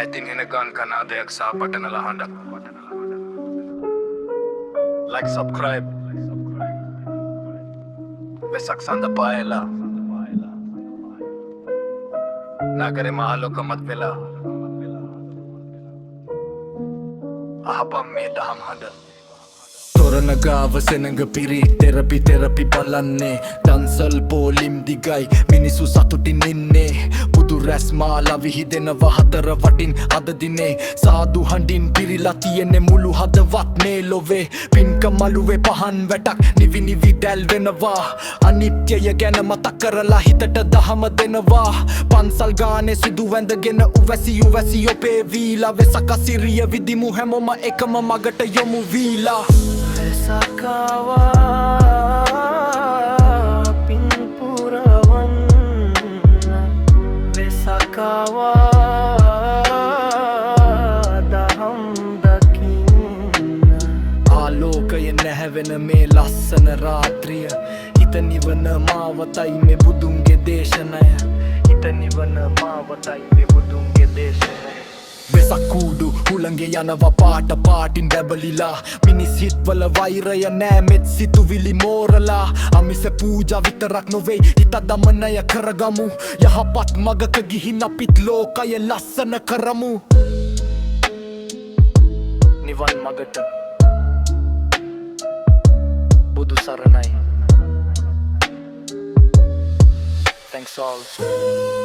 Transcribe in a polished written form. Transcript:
ඈතින් එන ගන් කනාදයක් සහ පටනල හඬක්. Like, subscribe. Vesak sanda paela. Nagare mahalokamat vela. Ahapam me daham hada. තොරණගාව සෙනඟ පිරි තෙරපි බලන්නේ දන්සල් පෝලිම් දිගයි මිනිසු සතුටින් ඉන්නේ බුදු රැස්මාලා විහිදෙනව හතර වටින් අද දිනේ සාදු හඬින් පිරිලා තියෙන්නේ මුළු හදවත් මේ ලොවේ පින්කම් මළුවේ පහන් වැටක් නිවි නිවි දැල් වෙනවා අනිත්‍යය ගැන මතක් කරලා හිතට දහම දෙනවා පන්සල් ගානේ සුදු වැඳගෙන උවැසි ඔපේ වීලා වෙසක සිරිය විදිමු හැමෝම එකම මගට යොමු වීලා Vesakawa pinpurawanna Vesakawa daham dakinna ආලෝකය නැහැවෙන මේ ලස්සන රාත්‍රිය හිත නිවන මාවතයි මේ බුදුන්ගේ දේශනය හිත නිවන මාවතයි මේ බුදුන්ගේ දේශනය වෙසක් කූඩු හුළඟේ යනවා පාටින් බැබලිලා මිනිස් හිත්වල වෛරය නෑ මෙත් සිතුවිලි මෝරලා අමිස පූජා විතරක් නොවෙයි හිත දමනය කරගමු යහපත් මගක ගිහින් අපිත් ලෝකය ලස්සන කරමු නිවන් මගට බුදු සරණයි Thanks all